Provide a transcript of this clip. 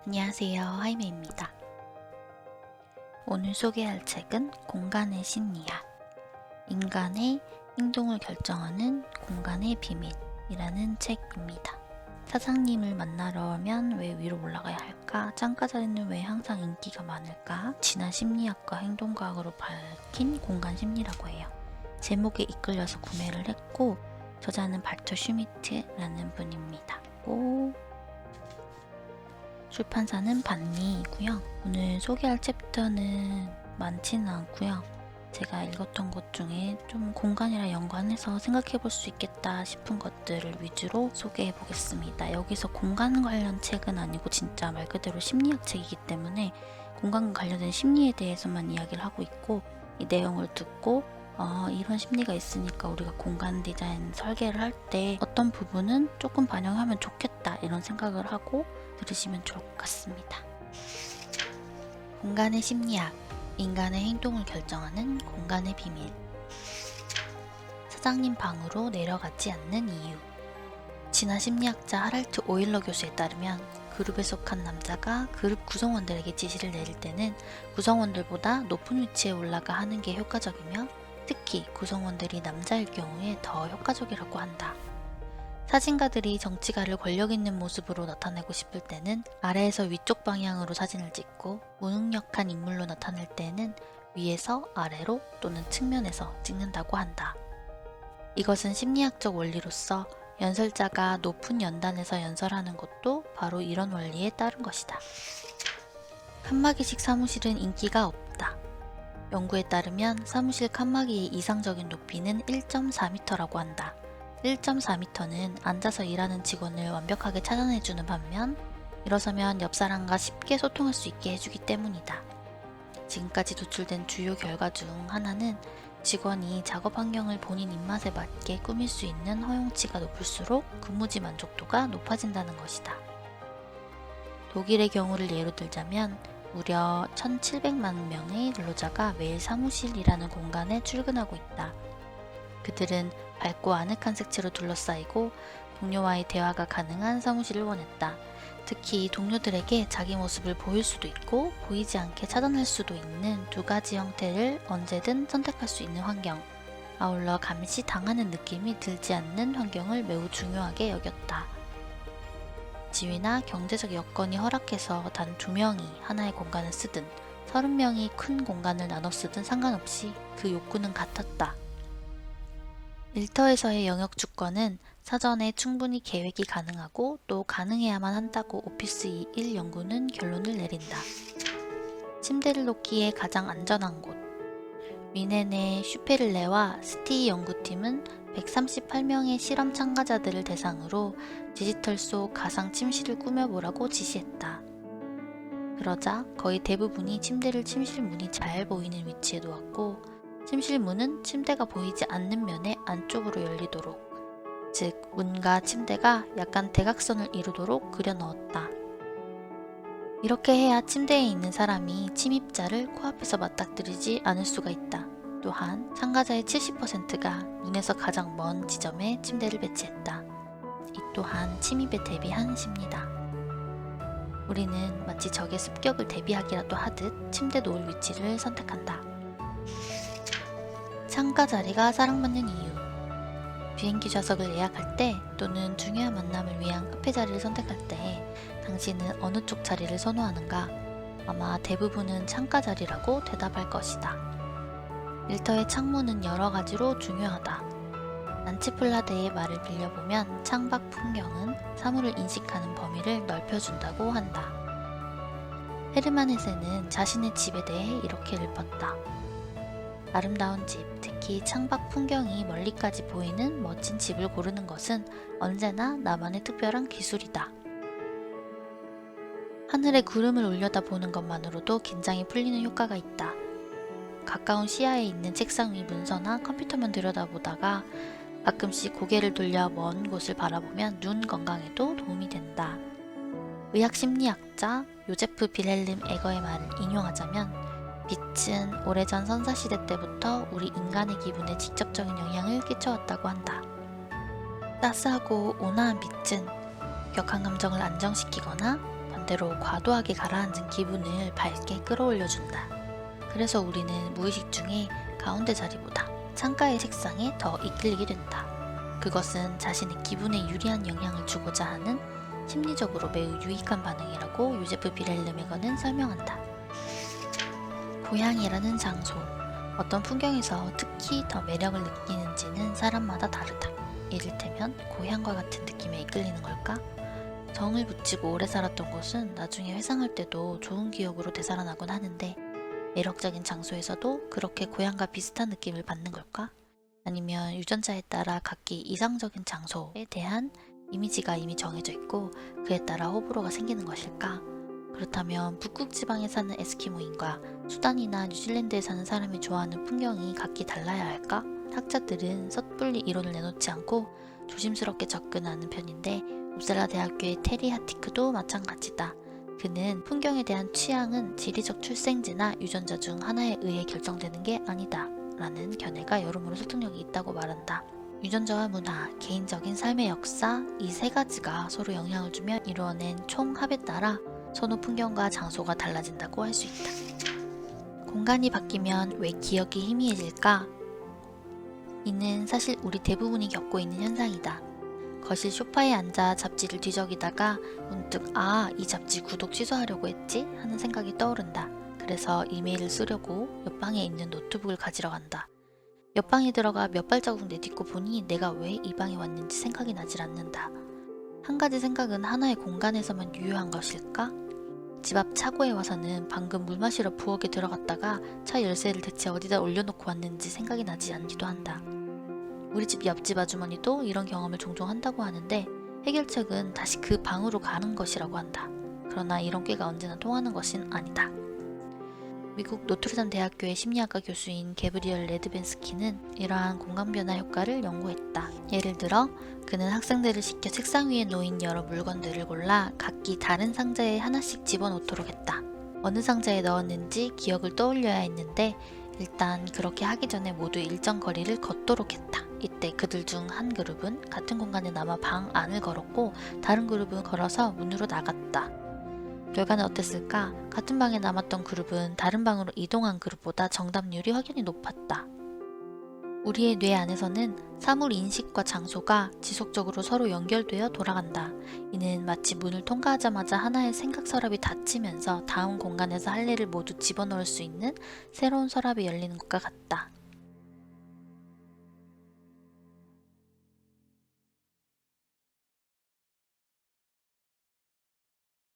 안녕하세요, 하이메입니다. 오늘 소개할 책은 공간의 심리학, 인간의 행동을 결정하는 공간의 비밀이라는 책입니다. 사장님을 만나러 하면 왜 위로 올라가야 할까? 창가자리는 왜 항상 인기가 많을까? 진화 심리학과 행동과학으로 밝힌 공간 심리라고 해요. 제목에 이끌려서 구매를 했고, 저자는 발터 슈미트라는 분입니다. 출판사는 반니이고요. 오늘 소개할 챕터는 많지는 않고요. 제가 읽었던 것 중에 좀 공간이랑 연관해서 생각해 볼 수 있겠다 싶은 것들을 위주로 소개해 보겠습니다. 여기서 공간 관련 책은 아니고 진짜 말 그대로 심리학 책이기 때문에 공간과 관련된 심리에 대해서만 이야기를 하고 있고, 이 내용을 듣고 이런 심리가 있으니까 우리가 공간 디자인 설계를 할 때 어떤 부분은 조금 반영하면 좋겠다 이런 생각을 하고 들으시면 좋을 것 같습니다. 공간의 심리학, 인간의 행동을 결정하는 공간의 비밀. 사장님 방으로 내려가지 않는 이유. 진화 심리학자 하랄트 오일러 교수에 따르면 그룹에 속한 남자가 그룹 구성원들에게 지시를 내릴 때는 구성원들보다 높은 위치에 올라가 하는 게 효과적이며, 특히 구성원들이 남자일 경우에 더 효과적이라고 한다. 사진가들이 정치가를 권력 있는 모습으로 나타내고 싶을 때는 아래에서 위쪽 방향으로 사진을 찍고, 무능력한 인물로 나타낼 때는 위에서 아래로 또는 측면에서 찍는다고 한다. 이것은 심리학적 원리로서 연설자가 높은 연단에서 연설하는 것도 바로 이런 원리에 따른 것이다. 칸막이식 사무실은 인기가 없다. 연구에 따르면 사무실 칸막이의 이상적인 높이는 1.4m라고 한다. 1.4m는 앉아서 일하는 직원을 완벽하게 찾아내주는 반면, 일어서면 옆 사람과 쉽게 소통할 수 있게 해주기 때문이다. 지금까지 도출된 주요 결과 중 하나는 직원이 작업 환경을 본인 입맛에 맞게 꾸밀 수 있는 허용치가 높을수록 근무지 만족도가 높아진다는 것이다. 독일의 경우를 예로 들자면 무려 1700만 명의 근로자가 매일 사무실이라는 공간에 출근하고 있다. 그들은 밝고 아늑한 색채로 둘러싸이고 동료와의 대화가 가능한 사무실을 원했다. 특히 동료들에게 자기 모습을 보일 수도 있고 보이지 않게 차단할 수도 있는 두 가지 형태를 언제든 선택할 수 있는 환경, 아울러 감시당하는 느낌이 들지 않는 환경을 매우 중요하게 여겼다. 지위나 경제적 여건이 허락해서 단 2명이 하나의 공간을 쓰든 30명이 큰 공간을 나눠 쓰든 상관없이 그 욕구는 같았다. 일터에서의 영역 주권은 사전에 충분히 계획이 가능하고 또 가능해야만 한다고 오피스 1 연구는 결론을 내린다. 침대를 놓기에 가장 안전한 곳. 위넨의 슈페를레와 스티 연구팀은 138명의 실험 참가자들을 대상으로 디지털 속 가상 침실을 꾸며보라고 지시했다. 그러자 거의 대부분이 침대를 침실 문이 잘 보이는 위치에 놓았고, 침실 문은 침대가 보이지 않는 면의 안쪽으로 열리도록, 즉 문과 침대가 약간 대각선을 이루도록 그려 넣었다. 이렇게 해야 침대에 있는 사람이 침입자를 코앞에서 맞닥뜨리지 않을 수가 있다. 또한 참가자의 70%가 문에서 가장 먼 지점에 침대를 배치했다. 이 또한 침입에 대비한 심리다. 우리는 마치 적의 습격을 대비하기라도 하듯 침대 놓을 위치를 선택한다. 창가 자리가 사랑받는 이유. 비행기 좌석을 예약할 때 또는 중요한 만남을 위한 카페 자리를 선택할 때 당신은 어느 쪽 자리를 선호하는가? 아마 대부분은 창가 자리라고 대답할 것이다. 일터의 창문은 여러 가지로 중요하다. 난치플라데의 말을 빌려보면 창밖 풍경은 사물을 인식하는 범위를 넓혀준다고 한다. 헤르만 헤세는 자신의 집에 대해 이렇게 읊었다. 아름다운 집, 특히 창밖 풍경이 멀리까지 보이는 멋진 집을 고르는 것은 언제나 나만의 특별한 기술이다. 하늘에 구름을 올려다보는 것만으로도 긴장이 풀리는 효과가 있다. 가까운 시야에 있는 책상 위 문서나 컴퓨터만 들여다보다가 가끔씩 고개를 돌려 먼 곳을 바라보면 눈 건강에도 도움이 된다. 의학심리학자 요제프 빌헬름 에거의 말을 인용하자면, 빛은 오래전 선사시대 때부터 우리 인간의 기분에 직접적인 영향을 끼쳐왔다고 한다. 따스하고 온화한 빛은 격한 감정을 안정시키거나 반대로 과도하게 가라앉은 기분을 밝게 끌어올려준다. 그래서 우리는 무의식 중에 가운데 자리보다 창가의 색상에 더 이끌리게 된다. 그것은 자신의 기분에 유리한 영향을 주고자 하는 심리적으로 매우 유익한 반응이라고 요제프 비렐르메거는 설명한다. 고향이라는 장소, 어떤 풍경에서 특히 더 매력을 느끼는지는 사람마다 다르다. 이를테면 고향과 같은 느낌에 이끌리는 걸까? 정을 붙이고 오래 살았던 곳은 나중에 회상할 때도 좋은 기억으로 되살아나곤 하는데 매력적인 장소에서도 그렇게 고향과 비슷한 느낌을 받는 걸까? 아니면 유전자에 따라 각기 이상적인 장소에 대한 이미지가 이미 정해져 있고 그에 따라 호불호가 생기는 것일까? 그렇다면 북극 지방에 사는 에스키모인과 수단이나 뉴질랜드에 사는 사람이 좋아하는 풍경이 각기 달라야 할까? 학자들은 섣불리 이론을 내놓지 않고 조심스럽게 접근하는 편인데 웁살라 대학교의 테리 하티크도 마찬가지다. 그는 풍경에 대한 취향은 지리적 출생지나 유전자 중 하나에 의해 결정되는 게 아니다 라는 견해가 여러모로 설득력이 있다고 말한다. 유전자와 문화, 개인적인 삶의 역사 이 세 가지가 서로 영향을 주며 이루어낸 총합에 따라 선호 풍경과 장소가 달라진다고 할 수 있다. 공간이 바뀌면 왜 기억이 희미해질까? 이는 사실 우리 대부분이 겪고 있는 현상이다. 거실 소파에 앉아 잡지를 뒤적이다가 문득 이 잡지 구독 취소하려고 했지? 하는 생각이 떠오른다. 그래서 이메일을 쓰려고 옆방에 있는 노트북을 가지러 간다. 옆방에 들어가 몇 발자국 내딛고 보니 내가 왜 이 방에 왔는지 생각이 나질 않는다. 한 가지 생각은 하나의 공간에서만 유효한 것일까? 집 앞 차고에 와서는 방금 물 마시러 부엌에 들어갔다가 차 열쇠를 대체 어디다 올려놓고 왔는지 생각이 나지 않기도 한다. 우리 집 옆집 아주머니도 이런 경험을 종종 한다고 하는데 해결책은 다시 그 방으로 가는 것이라고 한다. 그러나 이런 꾀가 언제나 통하는 것은 아니다. 미국 노트르담 대학교의 심리학과 교수인 게브리얼 레드벤스키는 이러한 공간 변화 효과를 연구했다. 예를 들어 그는 학생들을 시켜 책상 위에 놓인 여러 물건들을 골라 각기 다른 상자에 하나씩 집어넣도록 했다. 어느 상자에 넣었는지 기억을 떠올려야 했는데 일단 그렇게 하기 전에 모두 일정 거리를 걷도록 했다. 이때 그들 중 한 그룹은 같은 공간에 남아 방 안을 걸었고 다른 그룹은 걸어서 문으로 나갔다. 결과는 어땠을까? 같은 방에 남았던 그룹은 다른 방으로 이동한 그룹보다 정답률이 확연히 높았다. 우리의 뇌 안에서는 사물 인식과 장소가 지속적으로 서로 연결되어 돌아간다. 이는 마치 문을 통과하자마자 하나의 생각 서랍이 닫히면서 다음 공간에서 할 일을 모두 집어넣을 수 있는 새로운 서랍이 열리는 것과 같다.